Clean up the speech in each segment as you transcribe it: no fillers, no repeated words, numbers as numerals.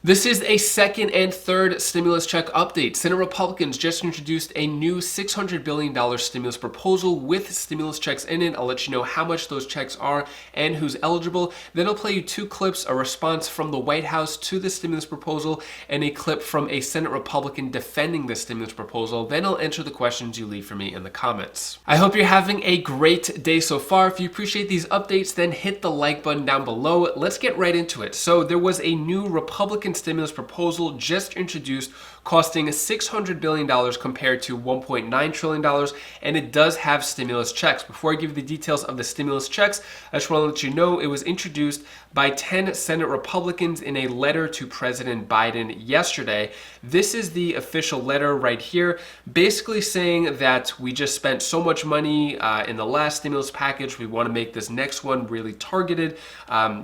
This is a second and third stimulus check update. Senate Republicans just introduced a new $600 billion stimulus proposal with stimulus checks in it. I'll let you know how much those checks are and who's eligible. Then I'll play you two clips, a response from the White House to the stimulus proposal and a clip from a Senate Republican defending the stimulus proposal. Then I'll answer the questions you leave for me in the comments. I hope you're having a great day so far. If you appreciate these updates, then hit the like button down below. Let's get right into it. So there was a new Republican stimulus proposal just introduced costing $600 billion compared to $1.9 trillion, and it does have stimulus checks. Before I give you the details of the stimulus checks, I just want to let you know it was introduced by 10 Senate Republicans in a letter to President Biden yesterday. This is the official letter right here, basically saying that we just spent so much money in the last stimulus package. We want to make this next one really targeted.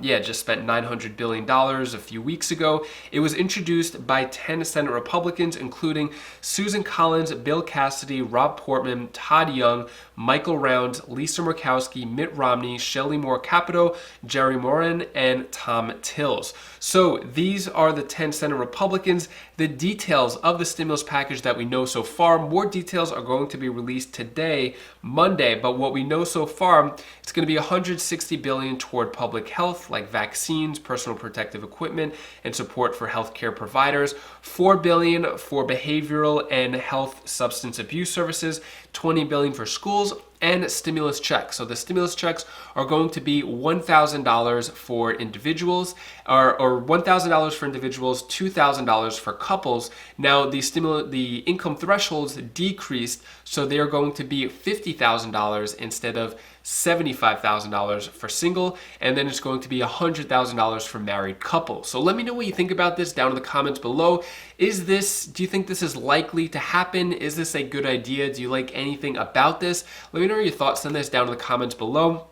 Just spent $900 billion a few weeks ago. It was introduced by 10 Senate Republicans, including Susan Collins, Bill Cassidy, Rob Portman, Todd Young, Michael Rounds, Lisa Murkowski, Mitt Romney, Shelley Moore Capito, Jerry Moran, and Tom Tills. So these are the 10 Senate Republicans. The details of the stimulus package that we know so far, more details are going to be released today, Monday, but what we know so far, it's going to be $160 billion toward public health, like vaccines, personal protective equipment, and support for healthcare providers, $4 billion for behavioral and health substance abuse services, $20 billion for schools, and stimulus checks. So the stimulus checks are going to be $1,000 for individuals, or $1,000 for individuals, $2,000 for couples. Now the income thresholds decreased, so they are going to be $50,000 instead of $75,000 for single, and then it's going to be $100,000 for married couples. So let me know what you think about this down in the comments below. Do you think this is likely to happen? Is this a good idea? Do you like anything about this? Let me know your thoughts on this down in the comments below.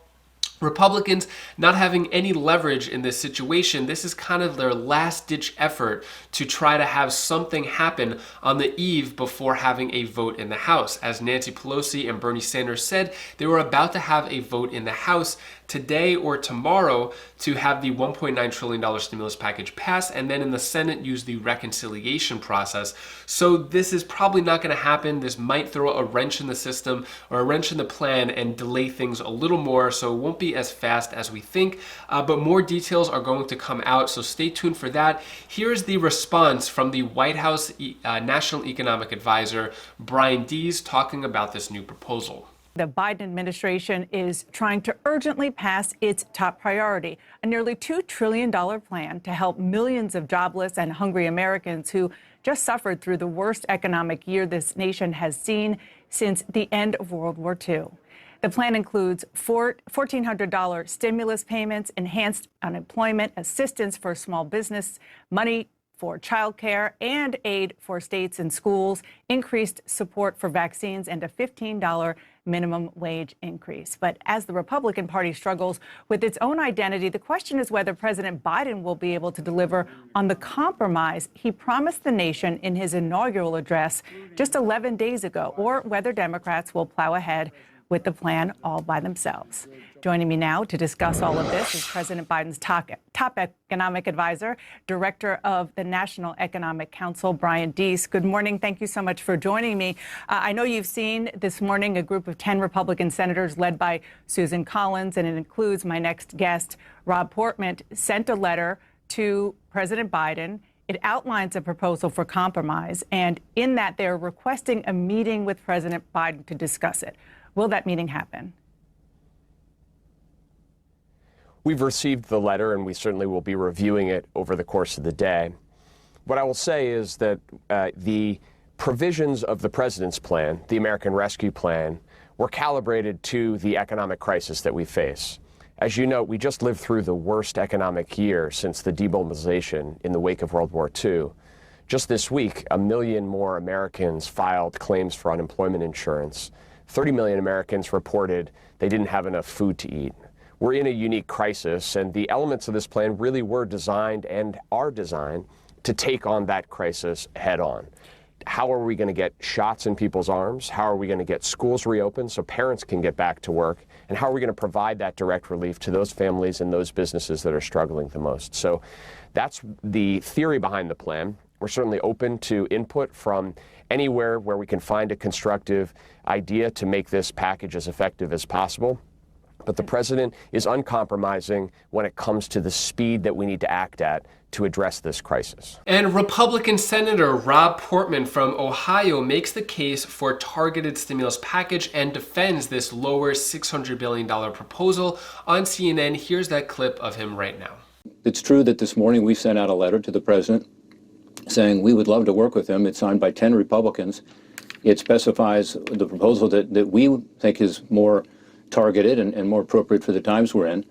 Republicans not having any leverage in this situation, this is kind of their last-ditch effort to try to have something happen on the eve before having a vote in the House. As Nancy Pelosi and Bernie Sanders said, they were about to have a vote in the House today or tomorrow to have the $1.9 trillion stimulus package pass, and then in the Senate use the reconciliation process. So this is probably not going to happen. This might throw a wrench in the system or a wrench in the plan and delay things a little more, so it won't be as fast as we think, but more details are going to come out, so stay tuned for that. Here's the response from the White House National Economic Advisor, Brian Deese, talking about this new proposal. The Biden administration is trying to urgently pass its top priority, a nearly $2 trillion plan to help millions of jobless and hungry Americans who just suffered through the worst economic year this nation has seen since the end of World War II. The plan includes $1,400 stimulus payments, enhanced unemployment assistance for small business, money for childcare and aid for states and schools, increased support for vaccines, and a $15 minimum wage increase. But as the Republican Party struggles with its own identity, the question is whether President Biden will be able to deliver on the compromise he promised the nation in his inaugural address just 11 days ago, or whether Democrats will plow ahead with the plan all by themselves. Joining me now to discuss all of this is President Biden's top economic advisor, director of the National Economic Council, Brian Deese. Good morning. Thank you so much for joining me. I know you've seen this morning a group of 10 Republican senators led by Susan Collins, and it includes my next guest, Rob Portman, sent a letter to President Biden. It outlines a proposal for compromise, and in that they're requesting a meeting with President Biden to discuss it. Will that meeting happen? We've received the letter, and we certainly will be reviewing it over the course of the day. What I will say is that the provisions of the president's plan, the American Rescue Plan, were calibrated to the economic crisis that we face. As you know, we just lived through the worst economic year since the demobilization in the wake of World War II. Just this week, 1 million more Americans filed claims for unemployment insurance. 30 million Americans reported they didn't have enough food to eat. We're in a unique crisis, and the elements of this plan really were designed and are designed to take on that crisis head on. how are we going to get shots in people's arms? How are we going to get schools reopened so parents can get back to work? And how are we going to provide that direct relief to those families and those businesses that are struggling the most? So that's the theory behind the plan. We're certainly open to input from anywhere where we can find a constructive idea to make this package as effective as possible. But the president is uncompromising when it comes to the speed that we need to act at to address this crisis. And Republican Senator Rob Portman from Ohio makes the case for a targeted stimulus package and defends this lower $600 billion proposal on CNN. Here's that clip of him right now. It's true that this morning we sent out a letter to the president saying we would love to work with him. It's signed by 10 Republicans. It specifies the proposal that we think is more targeted and more appropriate for the times we're in.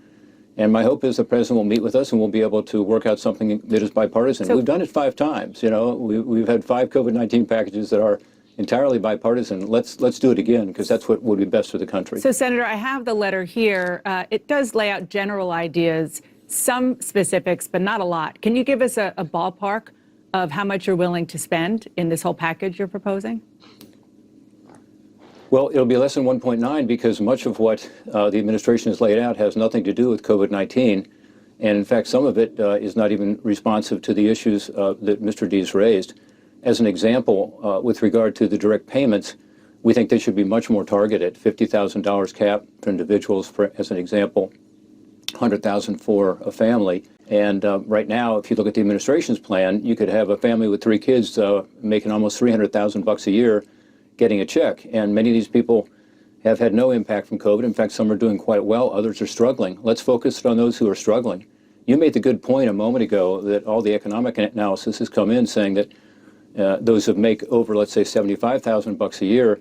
And my hope is the president will meet with us and we'll be able to work out something that is bipartisan. We've done it 5 times. You know, we've had 5 COVID-19 packages that are entirely bipartisan. Let's do it again, because that's what would be best for the country. So, Senator, I have the letter here. It does lay out general ideas, some specifics, but not a lot. Can you give us a ballpark of how much you're willing to spend in this whole package you're proposing? Well, it'll be less than 1.9 because much of what the administration has laid out has nothing to do with COVID-19. And in fact, some of it is not even responsive to the issues that Mr. Dees raised. As an example, with regard to the direct payments, we think they should be much more targeted. $50,000 cap for individuals, as an example, $100,000 for a family. And right now, if you look at the administration's plan, you could have a family with 3 kids making almost $300,000 a year getting a check. And many of these people have had no impact from COVID. In fact, some are doing quite well. Others are struggling. Let's focus on those who are struggling. You made the good point a moment ago that all the economic analysis has come in saying that those who make over, let's say, $75,000 a year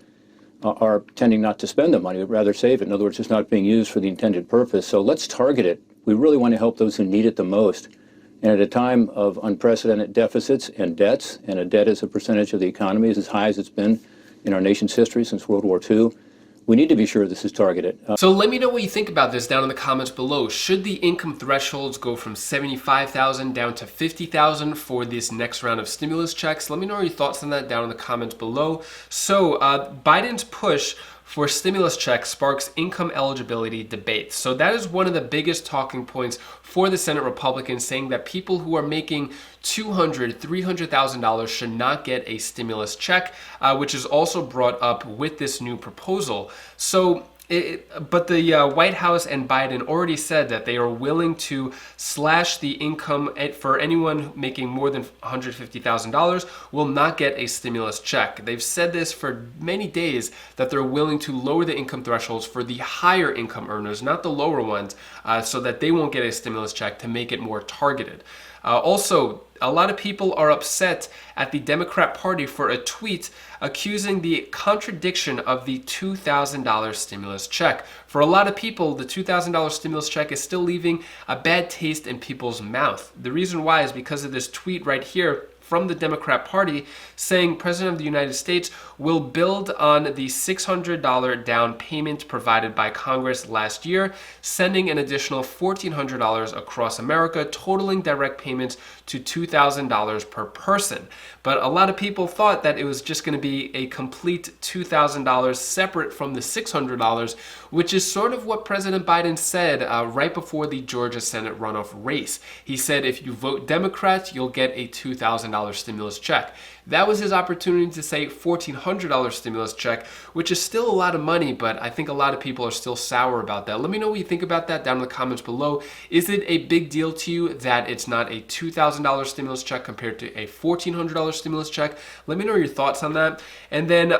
are tending not to spend the money, but rather save it. In other words, it's not being used for the intended purpose. So let's target it. We really want to help those who need it the most. And at a time of unprecedented deficits and debts, and a debt as a percentage of the economy is as high as it's been in our nation's history since World War II, we need to be sure this is targeted. So let me know what you think about this down in the comments below. Should the income thresholds go from $75,000 down to $50,000 for this next round of stimulus checks? Let me know your thoughts on that down in the comments below. So Biden's push for stimulus checks sparks income eligibility debates. So that is one of the biggest talking points for the Senate Republicans, saying that people who are making $200,000, $300,000 should not get a stimulus check, which is also brought up with this new proposal. So but the White House and Biden already said that they are willing to slash the income for anyone making more than $150,000 will not get a stimulus check. They've said this for many days, that they're willing to lower the income thresholds for the higher income earners, not the lower ones, so that they won't get a stimulus check, to make it more targeted. Also, a lot of people are upset at the Democrat Party for a tweet accusing the contradiction of the $2,000 stimulus check. For a lot of people, the $2,000 stimulus check is still leaving a bad taste in people's mouth. The reason why is because of this tweet right here from the Democrat Party saying President of the United States will build on the $600 down payment provided by Congress last year, sending an additional $1,400 across America, totaling direct payments to $2,000 per person. But a lot of people thought that it was just going to be a complete $2,000 separate from the $600, which is sort of what President Biden said right before the Georgia Senate runoff race. He said if you vote Democrat, you'll get a $2,000 stimulus check. That was his opportunity to say $1,400 stimulus check, which is still a lot of money, but I think a lot of people are still sour about that. Let me know what you think about that down in the comments below. Is it a big deal to you that it's not a $2,000 stimulus check compared to a $1,400 stimulus check? Let me know your thoughts on that. And then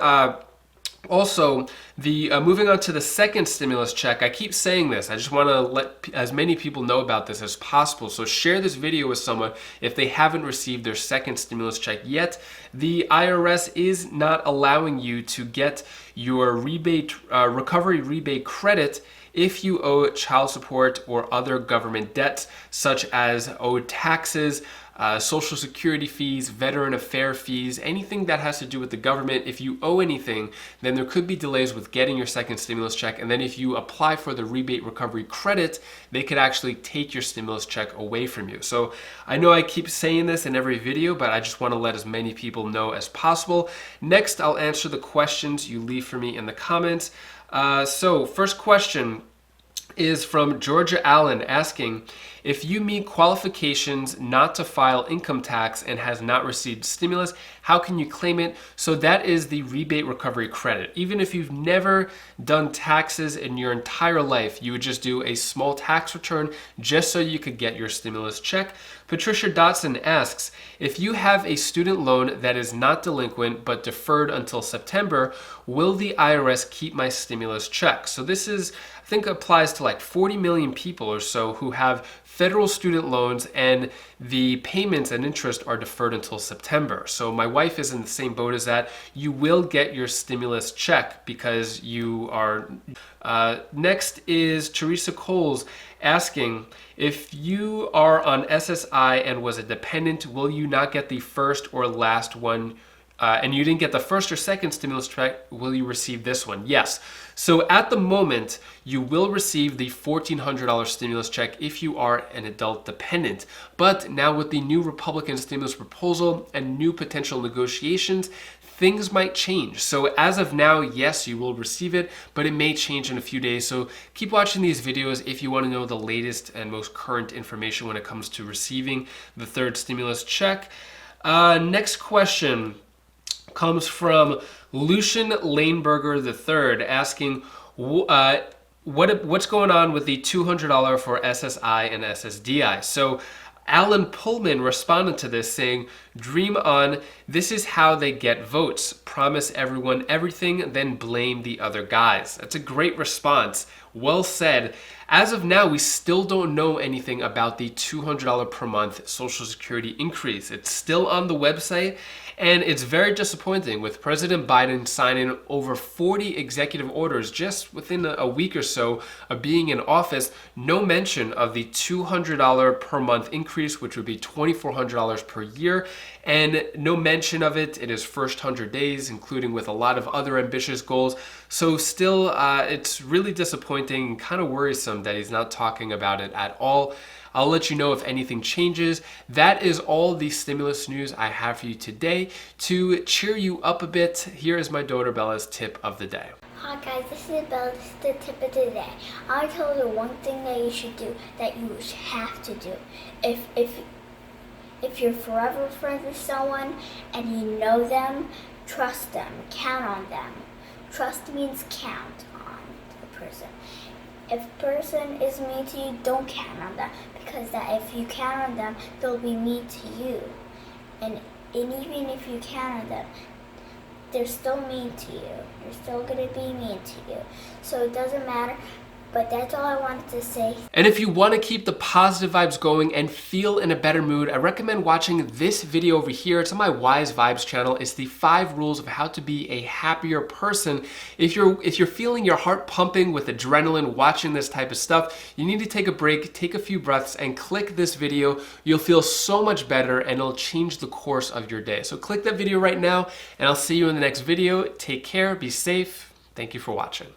also, moving on to the second stimulus check, I keep saying this. I just want to let as many people know about this as possible. So share this video with someone if they haven't received their second stimulus check yet. The IRS is not allowing you to get your recovery rebate credit if you owe child support or other government debts, such as owed taxes, Social Security fees, veteran affair fees, anything that has to do with the government. If you owe anything, then there could be delays with getting your second stimulus check. And then if you apply for the rebate recovery credit, they could actually take your stimulus check away from you. So I know I keep saying this in every video, but I just want to let as many people know as possible. Next, I'll answer the questions you leave for me in the comments. So first question is from Georgia Allen asking, if you meet qualifications not to file income tax and has not received stimulus, how can you claim it? So that is the rebate recovery credit. Even if you've never done taxes in your entire life, you would just do a small tax return just so you could get your stimulus check. Patricia Dotson asks, if you have a student loan that is not delinquent but deferred until September, will the IRS keep my stimulus check? So this is, I think, applies to like 40 million people or so who have federal student loans and the payments and interest are deferred until September. So my wife is in the same boat as that. You will get your stimulus check because you are. Next is Teresa Coles asking, if you are on SSI and was a dependent, will you not get the first or last one? And you didn't get the first or second stimulus check, will you receive this one? Yes. So at the moment, you will receive the $1,400 stimulus check if you are an adult dependent. But now with the new Republican stimulus proposal and new potential negotiations, things might change. So as of now, yes, you will receive it, but it may change in a few days. So keep watching these videos if you want to know the latest and most current information when it comes to receiving the third stimulus check. Next question comes from Lucian Laneberger III asking, what's going on with the $200 for SSI and SSDI? So Alan Pullman responded to this saying, dream on, this is how they get votes. Promise everyone everything, then blame the other guys. That's a great response. Well said. As of now, we still don't know anything about the $200 per month Social Security increase. It's still on the website, and it's very disappointing with President Biden signing over 40 executive orders just within a week or so of being in office. No mention of the $200 per month increase, which would be $2,400 per year, and no mention of it in his first 100 days, including with a lot of other ambitious goals. So still, it's really disappointing and kind of worrisome that he's not talking about it at all. I'll let you know if anything changes. That is all the stimulus news I have for you today. To cheer you up a bit, here is my daughter Bella's tip of the day. Hi guys, this is Bella. This is the tip of the day. I told you one thing that you should do, that you have to do. If you're forever friends with someone and you know them, trust them, count on them. Trust means count on the person. If a person is mean to you, don't count on them, because that if you count on them, they'll be mean to you. And even if you count on them, they're still mean to you. They're still going to be mean to you. So it doesn't matter. But that's all I wanted to say. And if you want to keep the positive vibes going and feel in a better mood, I recommend watching this video over here. It's on my Wise Vibes channel. It's the 5 rules of how to be a happier person. If you're feeling your heart pumping with adrenaline watching this type of stuff, you need to take a break, take a few breaths, and click this video. You'll feel so much better and it'll change the course of your day. So click that video right now and I'll see you in the next video. Take care, be safe. Thank you for watching.